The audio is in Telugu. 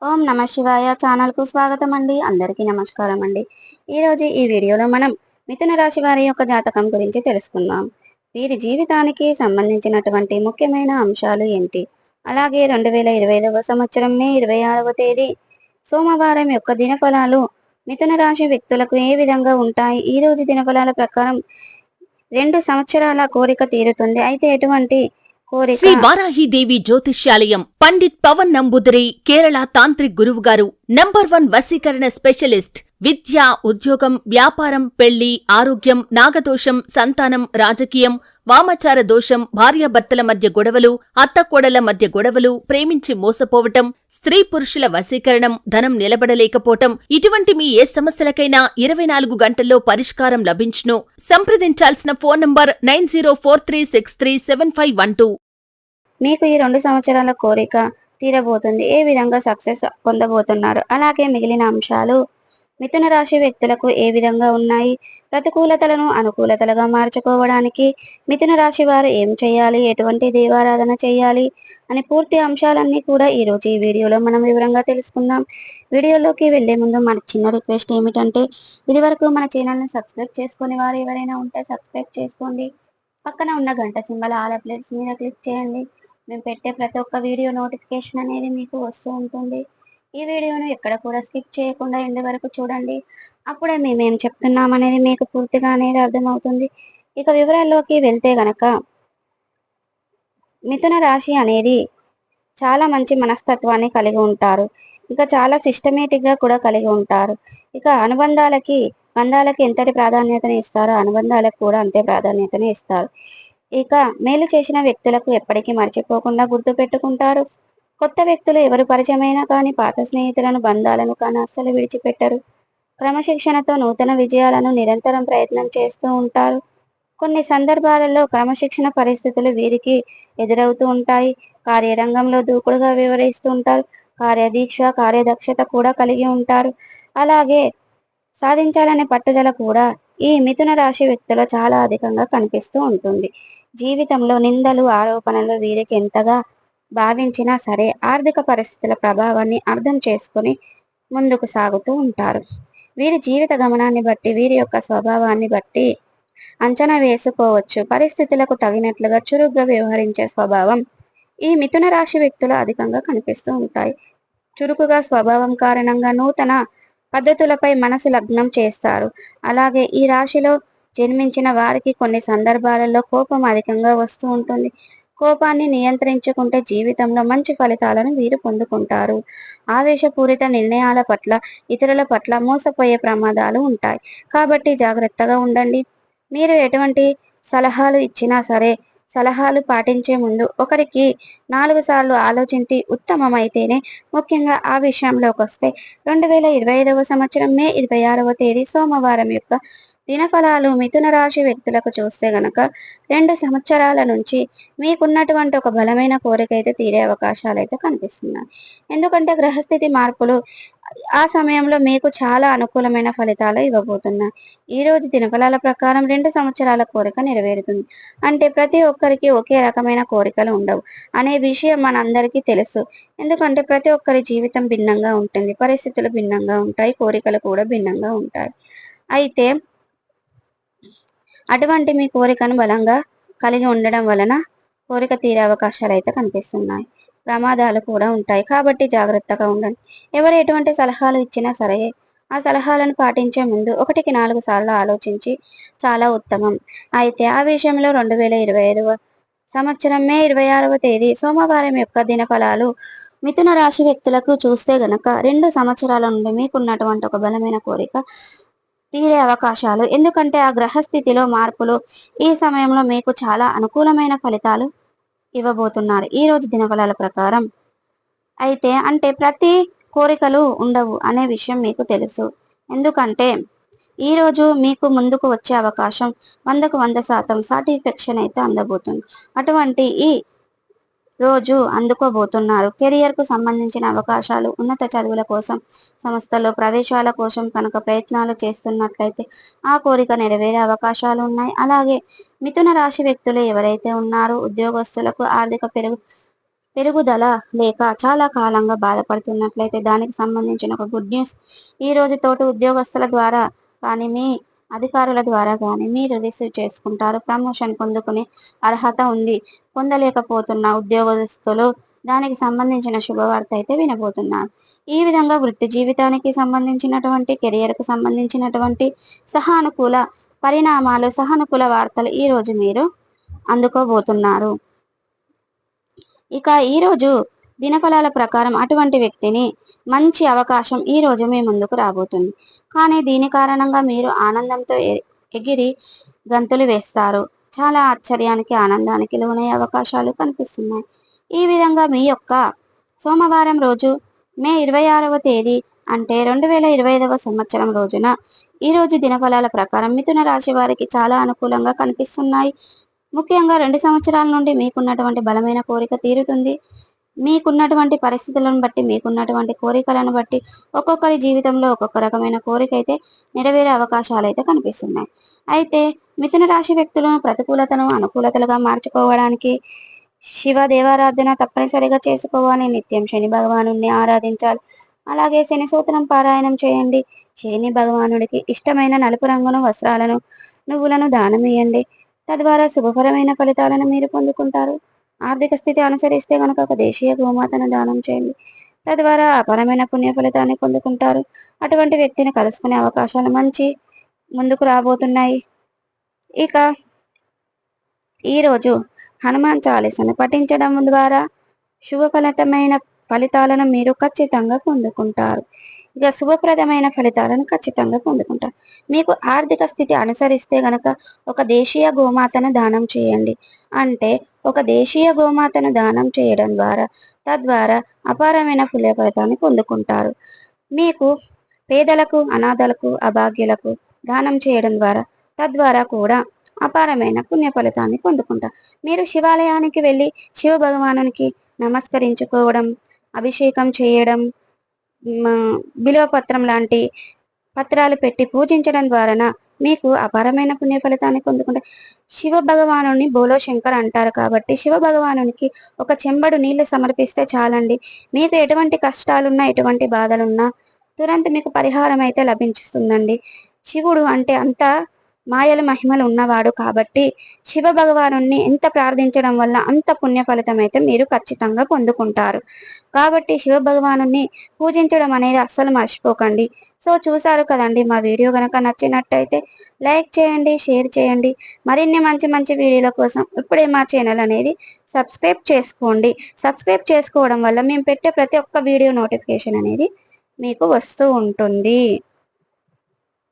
ఓం నమ శివాయ ఛానల్కు స్వాగతం అండి. అందరికీ నమస్కారం అండి. ఈరోజు ఈ వీడియోలో మనం మిథున రాశి వారి యొక్క జాతకం గురించి తెలుసుకుందాం. వీరి జీవితానికి సంబంధించినటువంటి ముఖ్యమైన అంశాలు ఏంటి, అలాగే 2025వ సంవత్సరం మే 26వ తేదీ సోమవారం యొక్క దినఫలాలు మిథున రాశి వ్యక్తులకు ఏ విధంగా ఉంటాయి. ఈ రోజు దినఫలాల ప్రకారం 2 సంవత్సరాల కోరిక తీరుతుంది. అయితే ఎటువంటి కోరిక? శ్రీ వారాహిదేవి జ్యోతిష్యాలయం పండిత్ పవన్ నంబూదిరి కేరళ తాంత్రిక్ గురువుగారు నంబర్ 1 వశీకరణ స్పెషలిస్ట్. విద్య, ఉద్యోగం, వ్యాపారం, పెళ్లి, ఆరోగ్యం, నాగదోషం, సంతానం, రాజకీయం, వామాచార దోషం, భార్యాభర్తల మధ్య గొడవలు, అత్తకోడల మధ్య గొడవలు, ప్రేమించి మోసపోవటం, స్త్రీ పురుషుల వశీకరణం, ధనం నిలబడలేకపోవటం, ఇటువంటి మీ ఏ సమస్యలకైనా 24 గంటల్లో పరిష్కారం లభించును. సంప్రదించాల్సిన ఫోన్ నంబర్ 9043637512. మీకు ఈ 2 సంవత్సరాల కోరిక తీరబోతుంది. ఏ విధంగా సక్సెస్ పొందబోతున్నారు, అలాగే మిగిలిన అంశాలు మిథున రాశి వ్యక్తులకు ఏ విధంగా ఉన్నాయి, ప్రతికూలతలను అనుకూలతలుగా మార్చుకోవడానికి మిథున రాశి వారు ఏం చేయాలి, ఎటువంటి దేవారాధన చేయాలి అని పూర్తి అంశాలన్నీ కూడా ఈరోజు ఈ వీడియోలో మనం వివరంగా తెలుసుకుందాం. వీడియోలోకి వెళ్లే ముందు మన చిన్న రిక్వెస్ట్ ఏమిటంటే, ఇదివరకు మన ఛానల్ని సబ్స్క్రైబ్ చేసుకుని వారు ఎవరైనా ఉంటే సబ్స్క్రైబ్ చేసుకోండి. పక్కన ఉన్న గంట సింబల్ ఆల్ అప్డేట్స్ మీద క్లిక్ చేయండి. మేము పెట్టే ప్రతి ఒక్క వీడియో నోటిఫికేషన్ అనేది మీకు వస్తూ ఉంటుంది. ఈ వీడియోను ఎక్కడ కూడా స్కిప్ చేయకుండా ఎండ్ వరకు చూడండి. అప్పుడే మేమేం చెప్తున్నాం అనేది మీకు పూర్తిగా అనేది అర్థమవుతుంది. ఇక వివరాల్లోకి వెళ్తే గనక, మిథున రాశి అనేది చాలా మంచి మనస్తత్వాన్ని కలిగి ఉంటారు. ఇక చాలా సిస్టమేటిక్గా కూడా కలిగి ఉంటారు. ఇక బంధాలకి ఎంతటి ప్రాధాన్యతని ఇస్తారో అనుబంధాలకు కూడా అంతే ప్రాధాన్యతని ఇస్తారు. ఇక మేలు చేసిన వ్యక్తులకు ఎప్పటికీ మర్చిపోకుండా గుర్తు పెట్టుకుంటారు. కొత్త వ్యక్తులు ఎవరు పరిచయమైనా కానీ పాత స్నేహితులను, బంధాలను కానీ అస్సలు విడిచిపెట్టరు. క్రమశిక్షణతో నూతన విజయాలను నిరంతరం ప్రయత్నం చేస్తూ ఉంటారు. కొన్ని సందర్భాలలో క్రమశిక్షణ పరిస్థితులు వీరికి ఎదురవుతూ ఉంటాయి. కార్యరంగంలో దూకుడుగా వివరిస్తూ ఉంటారు. కార్యదీక్ష, కార్యదక్షత కూడా కలిగి ఉంటారు. అలాగే సాధించాలనే పట్టుదల కూడా ఈ మిథున రాశి వ్యక్తులు చాలా అధికంగా కనిపిస్తూ ఉంటుంది. జీవితంలో నిందలు, ఆరోపణలు వీరికి ఎంతగా భావించినా సరే ఆర్థిక పరిస్థితుల ప్రభావాన్ని అర్థం చేసుకుని ముందుకు సాగుతూ ఉంటారు. వీరి జీవిత గమనాన్ని బట్టి, వీరి యొక్క స్వభావాన్ని బట్టి అంచనా వేసుకోవచ్చు. పరిస్థితులకు తగినట్లుగా చురుగ్గా వ్యవహరించే స్వభావం ఈ మిథున రాశి వ్యక్తులు అధికంగా కనిపిస్తూ ఉంటాయి. చురుకుగా స్వభావం కారణంగా నూతన పద్ధతులపై మనసు లగ్నం చేస్తారు. అలాగే ఈ రాశిలో జన్మించిన వారికి కొన్ని సందర్భాలలో కోపం అధికంగా వస్తూ ఉంటుంది. కోపాన్ని నియంత్రించుకుంటే జీవితంలో మంచి ఫలితాలను వీరు పొందుకుంటారు. ఆవేశపూరిత నిర్ణయాల పట్ల, ఇతరుల పట్ల మోసపోయే ప్రమాదాలు ఉంటాయి. కాబట్టి జాగ్రత్తగా ఉండండి. మీరు ఎటువంటి సలహాలు ఇచ్చినా సరే సలహాలు పాటించే ముందు ఒకరికి 4 సార్లు ఆలోచించి ఉత్తమమైతేనే. ముఖ్యంగా ఆ విషయంలోకి వస్తే 2025వ సంవత్సరం మే 26వ తేదీ సోమవారం యొక్క దినఫలాలు మిథున రాశి వ్యక్తులకు చూస్తే గనక 2 సంవత్సరాల నుంచి మీకున్నటువంటి ఒక బలమైన కోరిక అయితే తీరే అవకాశాలు అయితే కనిపిస్తున్నాయి. ఎందుకంటే గ్రహస్థితి మార్పులు ఆ సమయంలో మీకు చాలా అనుకూలమైన ఫలితాలు ఇవ్వబోతున్నాయి. ఈ రోజు దినఫలాల ప్రకారం 2 సంవత్సరాల కోరిక నెరవేరుతుంది. అంటే ప్రతి ఒక్కరికి ఒకే రకమైన కోరికలు ఉండవు అనే విషయం మనందరికీ తెలుసు. ఎందుకంటే ప్రతి ఒక్కరి జీవితం భిన్నంగా ఉంటుంది, పరిస్థితులు భిన్నంగా ఉంటాయి, కోరికలు కూడా భిన్నంగా ఉంటాయి. అయితే అటువంటి మీ కోరికను బలంగా కలిగి ఉండడం వలన కోరిక తీరే అవకాశాలు అయితే కనిపిస్తున్నాయి. ప్రమాదాలు కూడా ఉంటాయి. కాబట్టి జాగ్రత్తగా ఉండండి. ఎవరు ఎటువంటి సలహాలు ఇచ్చినా సరే ఆ సలహాలను పాటించే ముందు 1కి 4 సార్లు ఆలోచించి చాలా ఉత్తమం. అయితే ఆ విషయంలో 2025వ సంవత్సరం మే 26వ తేదీ సోమవారం యొక్క దినఫలాలు మిథున రాశి వ్యక్తులకు చూస్తే గనక 2 సంవత్సరాల నుండి మీకున్నటువంటి ఒక బలమైన కోరిక తీరే అవకాశాలు. ఎందుకంటే ఆ గ్రహస్థితిలో మార్పులు ఈ సమయంలో మీకు చాలా అనుకూలమైన ఫలితాలు ఇవ్వబోతున్నారు ఈ రోజు దినఫలాల ప్రకారం. అయితే అంటే ప్రతి కోరికలు ఉండవు అనే విషయం మీకు తెలుసు. ఎందుకంటే ఈ రోజు మీకు ముందుకు వచ్చే అవకాశం 100కు 100% సాటిస్ఫాక్షన్ అయితే అందబోతుంది. అటువంటి ఈ రోజు అందుకోబోతున్నారు. కెరియర్కు సంబంధించిన అవకాశాలు, ఉన్నత చదువుల కోసం, సంస్థల్లో ప్రవేశాల కోసం కనుక ప్రయత్నాలు చేస్తున్నట్లయితే ఆ కోరిక నెరవేరే అవకాశాలు ఉన్నాయి. అలాగే మిథున రాశి వ్యక్తులు ఎవరైతే ఉన్నారో ఉద్యోగస్తులకు ఆర్థిక పెరుగుదల లేక చాలా కాలంగా బాధపడుతున్నట్లయితే దానికి సంబంధించిన ఒక గుడ్ న్యూస్ ఈ రోజు తోటి ఉద్యోగస్తుల ద్వారా కానీ మీ అధికారుల ద్వారా కానీ మీరు రిసీవ్ చేసుకుంటారు. ప్రమోషన్ పొందుకునే అర్హత ఉంది. పొందలేకపోతున్న ఉద్యోగస్తులు దానికి సంబంధించిన శుభవార్త అయితే వినబోతున్నారు. ఈ విధంగా వృత్తి జీవితానికి సంబంధించినటువంటి కెరియర్కు సంబంధించినటువంటి సహానుకూల పరిణామాలు, సహానుకూల వార్తలు ఈ రోజు మీరు అందుకోబోతున్నారు. ఇక ఈరోజు దినఫలాల ప్రకారం అటువంటి వ్యక్తిని మంచి అవకాశం ఈ రోజు మీ ముందుకు రాబోతుంది. కానీ దీని కారణంగా మీరు ఆనందంతో ఎగిరి గంతులు వేస్తారు. చాలా ఆశ్చర్యానికి, ఆనందానికి లోనయ్యే అవకాశాలు కనిపిస్తున్నాయి. ఈ విధంగా మీ యొక్క సోమవారం రోజు మే 26వ తేదీ అంటే 2025వ సంవత్సరం రోజున ఈరోజు దినఫలాల ప్రకారం మిథున రాశి వారికి చాలా అనుకూలంగా కనిపిస్తున్నాయి. ముఖ్యంగా 2 సంవత్సరాల నుండి మీకున్నటువంటి బలమైన కోరిక తీరుతుంది. మీకున్నటువంటి పరిస్థితులను బట్టి, మీకున్నటువంటి కోరికలను బట్టి ఒక్కొక్కరి జీవితంలో ఒక్కొక్క రకమైన కోరిక అయితే నెరవేరే అవకాశాలు అయితే కనిపిస్తున్నాయి. అయితే మిథున రాశి వ్యక్తులను ప్రతికూలతను అనుకూలతలుగా మార్చుకోవడానికి శివ దేవారాధన తప్పనిసరిగా చేసుకోవాలి. నిత్యం శని భగవానుడిని ఆరాధించాలి. అలాగే శని సూత్రం పారాయణం చేయండి. శని భగవానుడికి ఇష్టమైన నలుపు రంగును వస్త్రాలను, నువ్వులను దానం ఇవ్వండి. తద్వారా శుభకరమైన ఫలితాలను మీరు పొందుకుంటారు. ఆర్థిక స్థితి అనుసరిస్తే కనుక ఒక దేశీయ గోమాతను దానం చేయండి. తద్వారా అపరమైన పుణ్య ఫలితాన్ని పొందుకుంటారు. అటువంటి వ్యక్తిని కలుసుకునే అవకాశాలు మంచి ముందుకు రాబోతున్నాయి. ఇక ఈరోజు హనుమాన్ చాలీసాను పఠించడం ద్వారా శుభఫలితమైన ఫలితాలను మీరు ఖచ్చితంగా పొందుకుంటారు. ఇక శుభప్రదమైన ఫలితాలను ఖచ్చితంగా పొందుకుంటారు. మీకు ఆర్థిక స్థితి అనుసరిస్తే గనక ఒక దేశీయ గోమాతను దానం చేయండి. అంటే ఒక దేశీయ గోమాతను దానం చేయడం ద్వారా తద్వారా అపారమైన పుణ్య ఫలితాన్ని పొందుకుంటారు. మీకు పేదలకు, అనాథలకు, అభాగ్యులకు దానం చేయడం ద్వారా తద్వారా కూడా అపారమైన పుణ్య ఫలితాన్ని పొందుకుంటారు. మీరు శివాలయానికి వెళ్ళి శివ భగవానునికి నమస్కరించుకోవడం, అభిషేకం చేయడం, బిల్వపత్రం లాంటి పత్రాలు పెట్టి పూజించడం ద్వారా మీకు అపారమైన పుణ్య ఫలితాన్ని పొందుకుంటారు. శివ భగవానుని బోలో శంకర్ అంటారు కాబట్టి శివ భగవానునికి ఒక చెంబడు నీళ్లు సమర్పిస్తే చాలండి. మీకు ఎటువంటి కష్టాలున్నా, ఎటువంటి బాధలున్నా తురంత మీకు పరిహారం అయితే లభించుతుందండి. శివుడు అంటే అంత మాయల మహిమలు ఉన్నవాడు కాబట్టి శివ భగవానుని ఎంత ప్రార్థించడం వల్ల అంత పుణ్య ఫలితం అయితే మీరు ఖచ్చితంగా పొందుకుంటారు. కాబట్టి శివ భగవానుని పూజించడం అనేది అస్సలు మర్చిపోకండి. సో చూసారు కదండి, మా వీడియో కనుక నచ్చినట్టయితే లైక్ చేయండి, షేర్ చేయండి. మరిన్ని మంచి మంచి వీడియోల కోసం ఇప్పుడే మా ఛానల్ అనేది సబ్స్క్రైబ్ చేసుకోండి. సబ్స్క్రైబ్ చేసుకోవడం వల్ల మేము పెట్టే ప్రతి ఒక్క వీడియో నోటిఫికేషన్ అనేది మీకు వస్తూ ఉంటుంది.